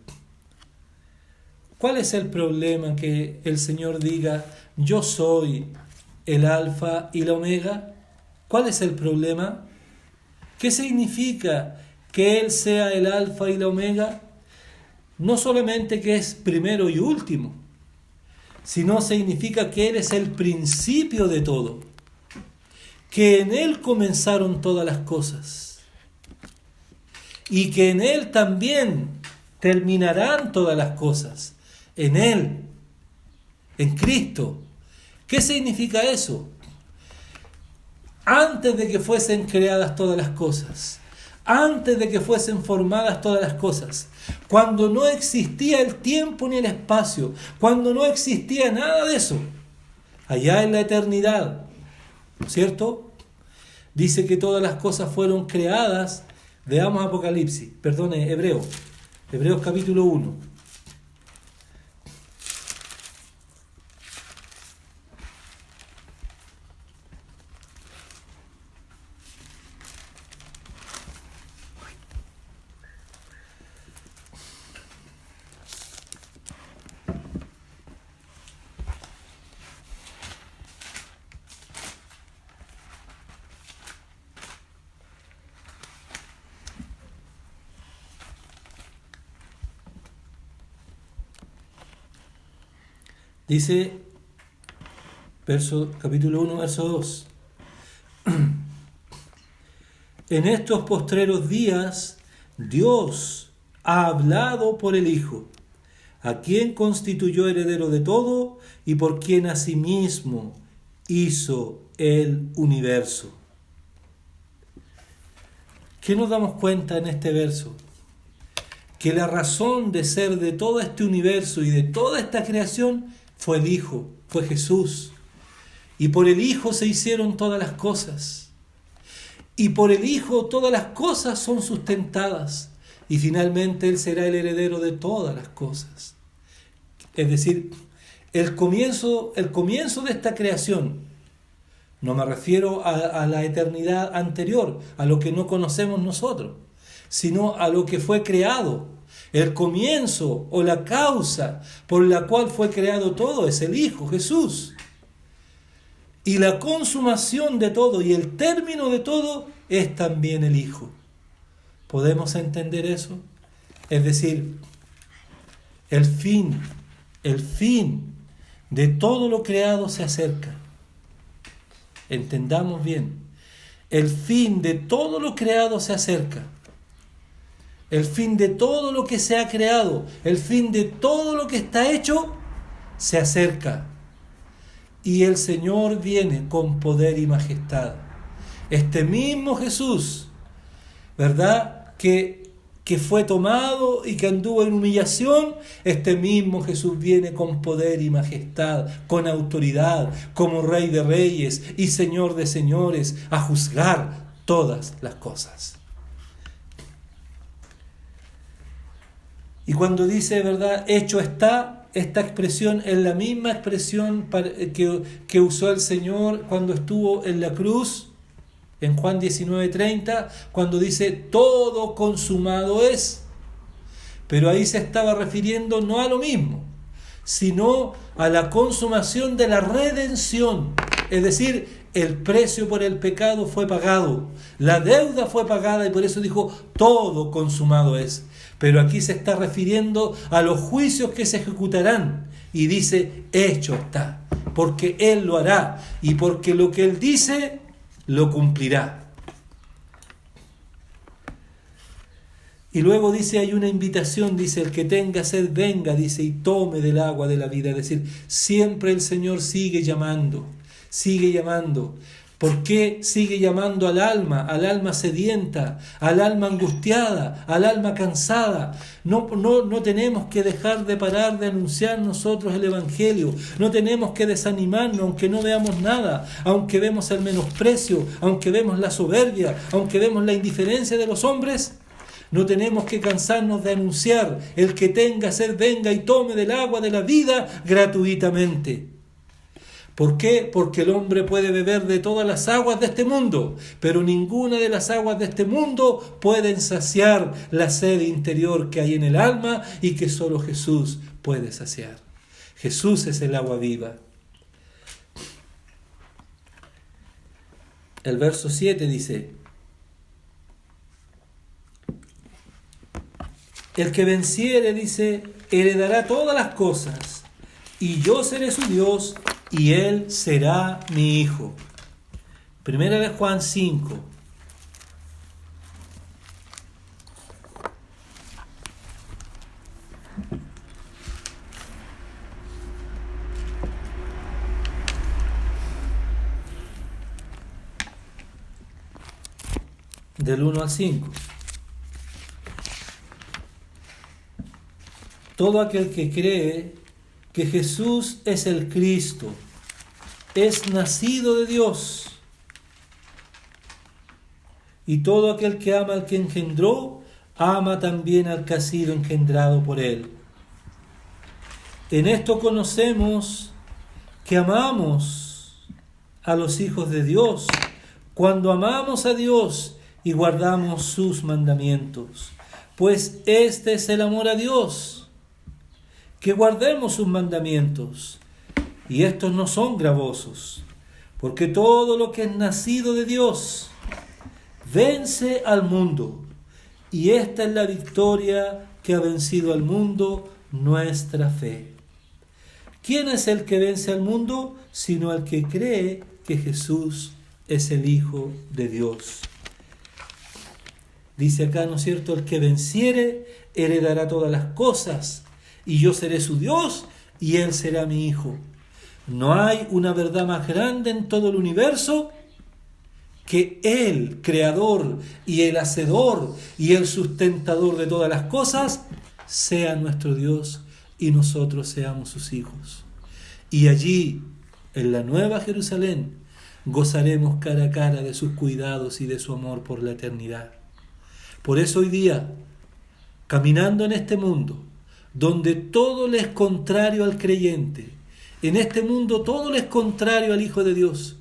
¿Cuál es el problema que el Señor diga, yo soy el Alfa y la Omega? ¿Cuál es el problema? ¿Qué significa que Él sea el Alfa y la Omega? No solamente que es primero y último, sino significa que Él es el principio de todo, que en Él comenzaron todas las cosas y que en Él también terminarán todas las cosas, en Él, en Cristo. ¿Qué significa eso? Antes de que fuesen creadas todas las cosas, antes de que fuesen formadas todas las cosas, cuando no existía el tiempo ni el espacio, cuando no existía nada de eso, allá en la eternidad, ¿cierto? Dice que todas las cosas fueron creadas. Veamos Apocalipsis, Hebreos capítulo 1. Dice, capítulo 1, verso 2. En estos postreros días, Dios ha hablado por el Hijo, a quien constituyó heredero de todo y por quien asimismo hizo el universo. ¿Qué nos damos cuenta en este verso? Que la razón de ser de todo este universo y de toda esta creación fue el Hijo, fue Jesús. Y por el Hijo se hicieron todas las cosas. Y por el Hijo todas las cosas son sustentadas. Y finalmente Él será el heredero de todas las cosas. Es decir, el comienzo de esta creación, no me refiero a la eternidad anterior, a lo que no conocemos nosotros, sino a lo que fue creado. El comienzo o la causa por la cual fue creado todo es el Hijo, Jesús. Y la consumación de todo y el término de todo es también el Hijo. ¿Podemos entender eso? Es decir, el fin de todo lo creado se acerca. Entendamos bien. El fin de todo lo creado se acerca. El fin de todo lo que se ha creado, el fin de todo lo que está hecho, se acerca. Y el Señor viene con poder y majestad. Este mismo Jesús, ¿verdad? Que fue tomado y que anduvo en humillación, este mismo Jesús viene con poder y majestad, con autoridad, como Rey de Reyes y Señor de Señores, a juzgar todas las cosas. Y cuando dice, ¿verdad?, hecho está, esta expresión es la misma expresión que usó el Señor cuando estuvo en la cruz, en Juan 19:30, cuando dice, todo consumado es. Pero ahí se estaba refiriendo no a lo mismo, sino a la consumación de la redención. Es decir, el precio por el pecado fue pagado, la deuda fue pagada y por eso dijo, todo consumado es. Pero aquí se está refiriendo a los juicios que se ejecutarán y dice, hecho está, porque Él lo hará y porque lo que Él dice, lo cumplirá. Y luego dice, hay una invitación, dice, el que tenga sed venga, dice, y tome del agua de la vida. Es decir, siempre el Señor sigue llamando, ¿Por qué sigue llamando al alma sedienta, al alma angustiada, al alma cansada? No tenemos que dejar de parar de anunciar nosotros el Evangelio. No tenemos que desanimarnos aunque no veamos nada, aunque vemos el menosprecio, aunque vemos la soberbia, aunque vemos la indiferencia de los hombres. No tenemos que cansarnos de anunciar: el que tenga sed venga y tome del agua de la vida gratuitamente. ¿Por qué? Porque el hombre puede beber de todas las aguas de este mundo, pero ninguna de las aguas de este mundo pueden saciar la sed interior que hay en el alma y que solo Jesús puede saciar. Jesús es el agua viva. El verso 7 dice: el que venciere, dice, heredará todas las cosas, y yo seré su Dios, y él será mi hijo. Primera de Juan 5. Del 1 al 5. Todo aquel que cree que Jesús es el Cristo, es nacido de Dios. Y todo aquel que ama al que engendró, ama también al que ha sido engendrado por él. En esto conocemos que amamos a los hijos de Dios, cuando amamos a Dios y guardamos sus mandamientos. Pues este es el amor a Dios, que guardemos sus mandamientos, y estos no son gravosos, porque todo lo que es nacido de Dios vence al mundo, y esta es la victoria que ha vencido al mundo, nuestra fe. ¿Quién es el que vence al mundo? Sino el que cree que Jesús es el Hijo de Dios. Dice acá, ¿no es cierto? El que venciere heredará todas las cosas, y yo seré su Dios, y él será mi hijo. No hay una verdad más grande en todo el universo que el creador y el hacedor y el sustentador de todas las cosas sea nuestro Dios y nosotros seamos sus hijos. Y allí, en la Nueva Jerusalén, gozaremos cara a cara de sus cuidados y de su amor por la eternidad. Por eso hoy día, caminando en este mundo, donde todo le es contrario al creyente, en este mundo todo le es contrario al Hijo de Dios,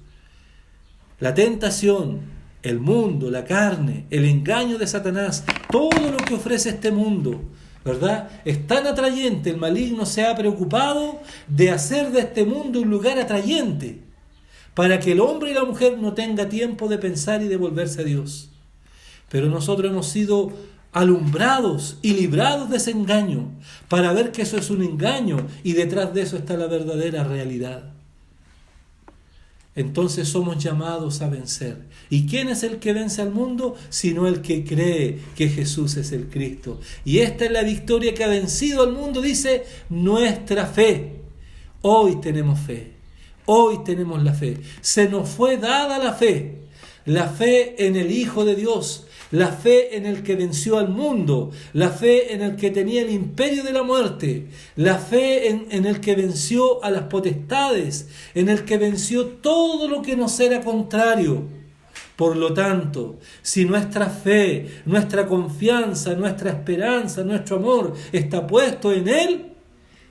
la tentación, el mundo, la carne, el engaño de Satanás, todo lo que ofrece este mundo, ¿verdad? Es tan atrayente, el maligno se ha preocupado de hacer de este mundo un lugar atrayente, para que el hombre y la mujer no tenga tiempo de pensar y de volverse a Dios. Pero nosotros hemos sido alumbrados y librados de ese engaño, para ver que eso es un engaño y detrás de eso está la verdadera realidad. Entonces somos llamados a vencer. ¿Y quién es el que vence al mundo? Sino el que cree que Jesús es el Cristo. Y esta es la victoria que ha vencido al mundo, dice, nuestra fe. Hoy tenemos fe. Hoy tenemos la fe. Se nos fue dada la fe. La fe en el Hijo de Dios. La fe en el que venció al mundo, la fe en el que tenía el imperio de la muerte, la fe en el que venció a las potestades, en el que venció todo lo que nos era contrario. Por lo tanto, si nuestra fe, nuestra confianza, nuestra esperanza, nuestro amor está puesto en Él,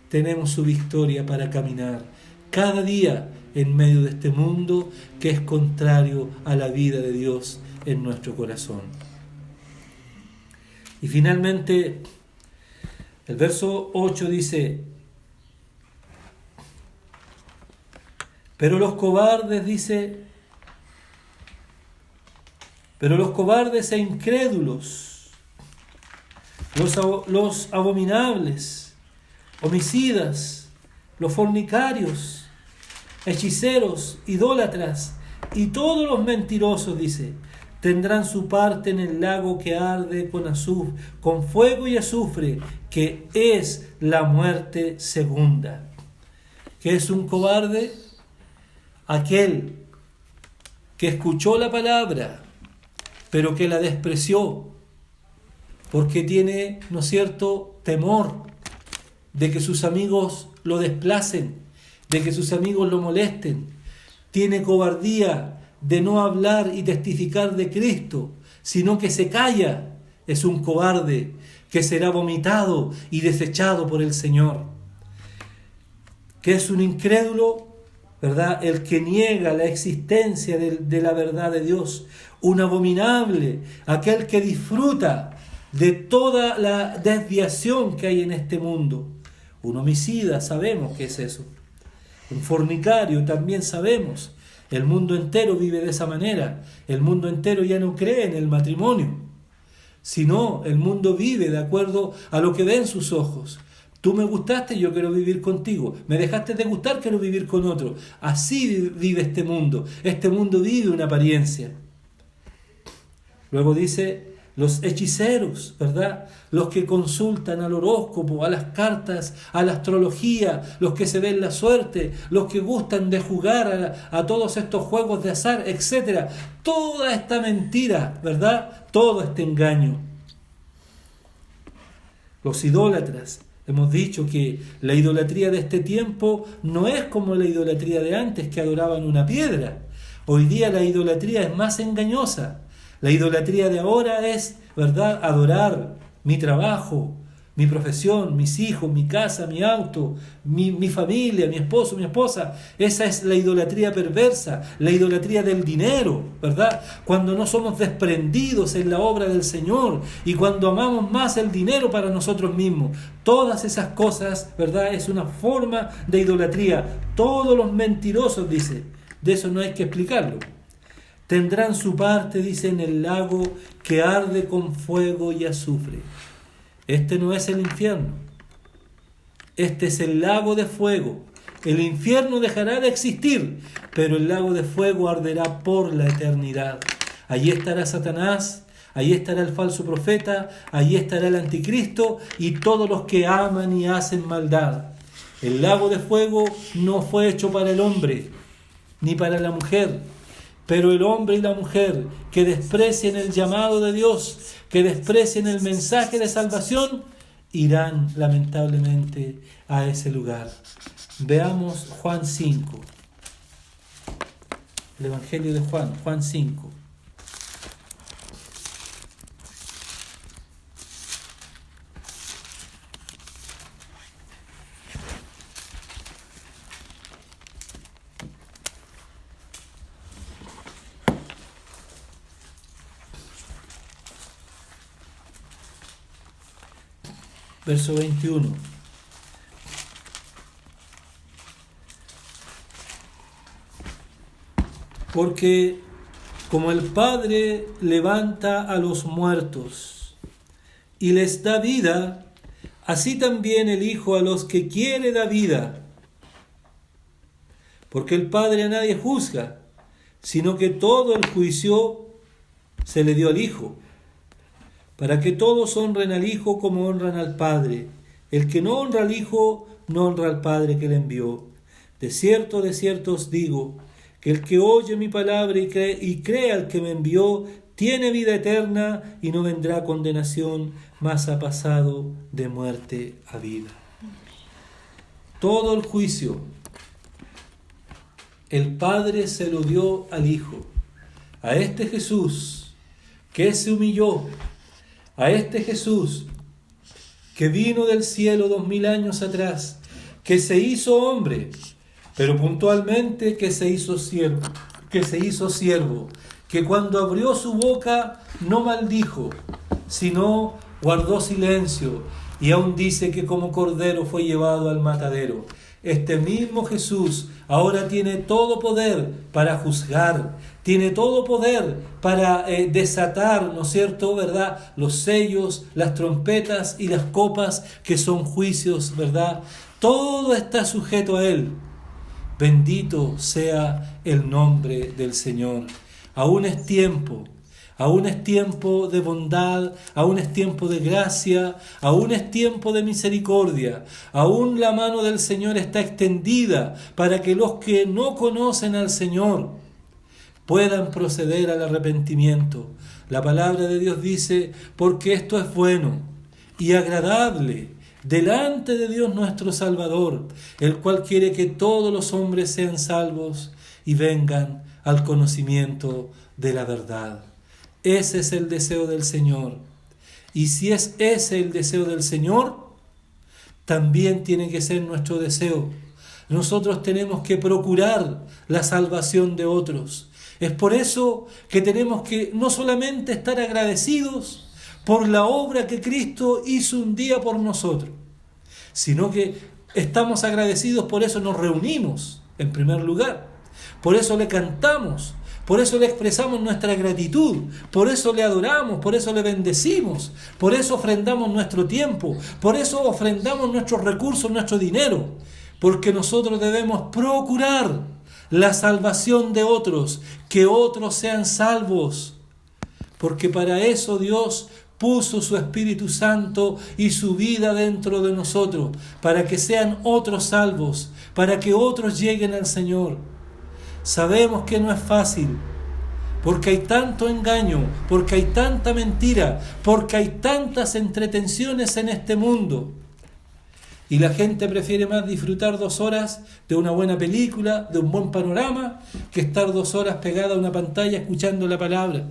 tenemos su victoria para caminar cada día en medio de este mundo que es contrario a la vida de Dios en nuestro corazón. Y finalmente, el verso 8 dice: pero los cobardes, dice, pero los cobardes e incrédulos, los abominables, homicidas, los fornicarios, hechiceros, idólatras y todos los mentirosos, dice, tendrán su parte en el lago que arde con fuego y azufre, que es la muerte segunda. ¿Qué es un cobarde? Aquel que escuchó la palabra, pero que la despreció, porque tiene, ¿no es cierto?, temor de que sus amigos lo desplacen, de que sus amigos lo molesten. Tiene cobardía de no hablar y testificar de Cristo, sino que se calla. Es un cobarde que será vomitado y desechado por el Señor. Que es un incrédulo, ¿verdad?, el que niega la existencia de la verdad de Dios. Un abominable, aquel que disfruta de toda la desviación que hay en este mundo. Un homicida, sabemos que es eso. Un fornicario, también sabemos. El mundo entero vive de esa manera. El mundo entero ya no cree en el matrimonio, sino el mundo vive de acuerdo a lo que ven sus ojos. Tú me gustaste, yo quiero vivir contigo. Me dejaste de gustar, quiero vivir con otro. Así vive este mundo. Este mundo vive una apariencia. Luego dice, los hechiceros, ¿verdad? Los que consultan al horóscopo, a las cartas, a la astrología, los que se ven la suerte, los que gustan de jugar a todos estos juegos de azar, etc. Toda esta mentira, ¿verdad? Todo este engaño. Los idólatras. Hemos dicho que la idolatría de este tiempo no es como la idolatría de antes, que adoraban una piedra. Hoy día la idolatría es más engañosa. La idolatría de ahora es, ¿verdad?, adorar mi trabajo, mi profesión, mis hijos, mi casa, mi auto, mi familia, mi esposo, mi esposa. Esa es la idolatría perversa, la idolatría del dinero, ¿verdad? Cuando no somos desprendidos en la obra del Señor y cuando amamos más el dinero para nosotros mismos. Todas esas cosas, ¿verdad?, es una forma de idolatría. Todos los mentirosos, dice, de eso no hay que explicarlo. Tendrán su parte, dice, en el lago que arde con fuego y azufre. Este no es el infierno. Este es el lago de fuego. El infierno dejará de existir, pero el lago de fuego arderá por la eternidad. Allí estará Satanás, allí estará el falso profeta, allí estará el anticristo y todos los que aman y hacen maldad. El lago de fuego no fue hecho para el hombre, ni para la mujer. Pero el hombre y la mujer que desprecien el llamado de Dios, que desprecien el mensaje de salvación, irán lamentablemente a ese lugar. Veamos Juan 5. El Evangelio de Juan, Juan 5. Verso 21. Porque como el Padre levanta a los muertos y les da vida, así también el Hijo a los que quiere da vida. Porque el Padre a nadie juzga, sino que todo el juicio se le dio al Hijo, para que todos honren al Hijo como honran al Padre. El que no honra al Hijo, no honra al Padre que le envió. De cierto os digo, que el que oye mi palabra y cree al que me envió, tiene vida eterna y no vendrá condenación, mas ha pasado de muerte a vida. Todo el juicio, el Padre se lo dio al Hijo. A este Jesús que se humilló, a este Jesús que vino del cielo 2000 años atrás, que se hizo hombre, pero puntualmente que se hizo siervo, que cuando abrió su boca no maldijo, sino guardó silencio, y aún dice que como cordero fue llevado al matadero. Este mismo Jesús ahora tiene todo poder para juzgar, tiene todo poder para desatar, ¿no es cierto?, ¿verdad?, los sellos, las trompetas y las copas que son juicios, ¿verdad? Todo está sujeto a Él. Bendito sea el nombre del Señor. Aún es tiempo de bondad, aún es tiempo de gracia, aún es tiempo de misericordia. Aún la mano del Señor está extendida para que los que no conocen al Señor puedan proceder al arrepentimiento. La palabra de Dios dice, porque esto es bueno y agradable delante de Dios nuestro Salvador, el cual quiere que todos los hombres sean salvos y vengan al conocimiento de la verdad. Ese es el deseo del Señor. Y si es ese el deseo del Señor, también tiene que ser nuestro deseo. Nosotros tenemos que procurar la salvación de otros. Es por eso que tenemos que no solamente estar agradecidos por la obra que Cristo hizo un día por nosotros, sino que estamos agradecidos, por eso nos reunimos en primer lugar, por eso le cantamos, por eso le expresamos nuestra gratitud, por eso le adoramos, por eso le bendecimos, por eso ofrendamos nuestro tiempo, por eso ofrendamos nuestros recursos, nuestro dinero, porque nosotros debemos procurar la salvación de otros, que otros sean salvos, porque para eso Dios puso su Espíritu Santo y su vida dentro de nosotros, para que sean otros salvos, para que otros lleguen al Señor. Sabemos que no es fácil, porque hay tanto engaño, porque hay tanta mentira, porque hay tantas entretenciones en este mundo. Y la gente prefiere más disfrutar 2 horas de una buena película, de un buen panorama, que estar 2 horas pegada a una pantalla escuchando la palabra.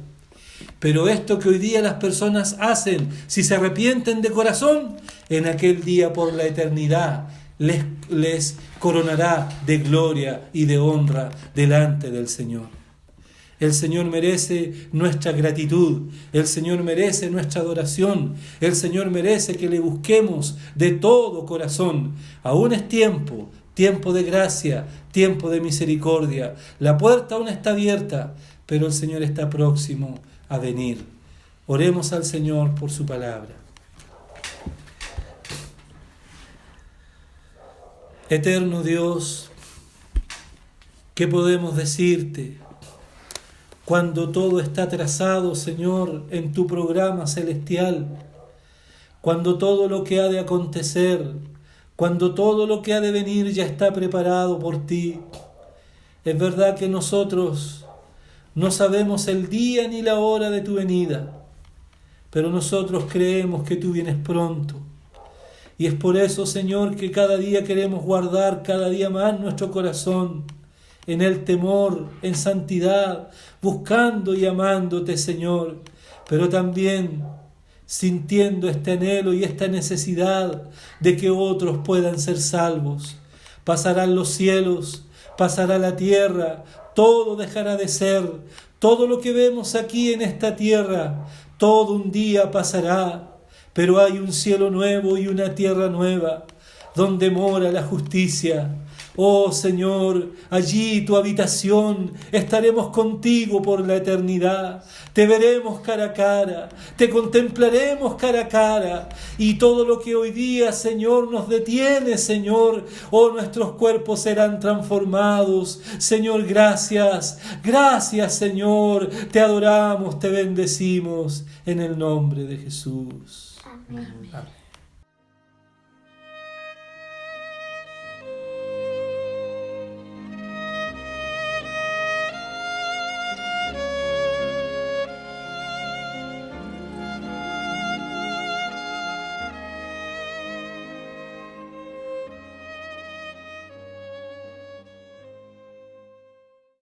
Pero esto que hoy día las personas hacen, si se arrepienten de corazón, en aquel día por la eternidad les coronará de gloria y de honra delante del Señor. El Señor merece nuestra gratitud, el Señor merece nuestra adoración, el Señor merece que le busquemos de todo corazón. Aún es tiempo de gracia, tiempo de misericordia. La puerta aún está abierta, pero el Señor está próximo a venir. Oremos al Señor por su palabra. Eterno Dios, ¿qué podemos decirte cuando todo está trazado, Señor, en tu programa celestial? Cuando todo lo que ha de acontecer, cuando todo lo que ha de venir ya está preparado por ti. Es verdad que nosotros no sabemos el día ni la hora de tu venida, pero nosotros creemos que tú vienes pronto. Y es por eso, Señor, que cada día queremos guardar cada día más nuestro corazón en el temor, en santidad, buscando y amándote, Señor, pero también sintiendo este anhelo y esta necesidad de que otros puedan ser salvos. Pasarán los cielos, pasará la tierra, todo dejará de ser, todo lo que vemos aquí en esta tierra, todo un día pasará. Pero hay un cielo nuevo y una tierra nueva, donde mora la justicia. Oh Señor, allí tu habitación, estaremos contigo por la eternidad. Te veremos cara a cara, te contemplaremos cara a cara. Y todo lo que hoy día, Señor, nos detiene, Señor, oh, nuestros cuerpos serán transformados. Señor, gracias, gracias, Señor. Te adoramos, te bendecimos en el nombre de Jesús. Amén. Amén.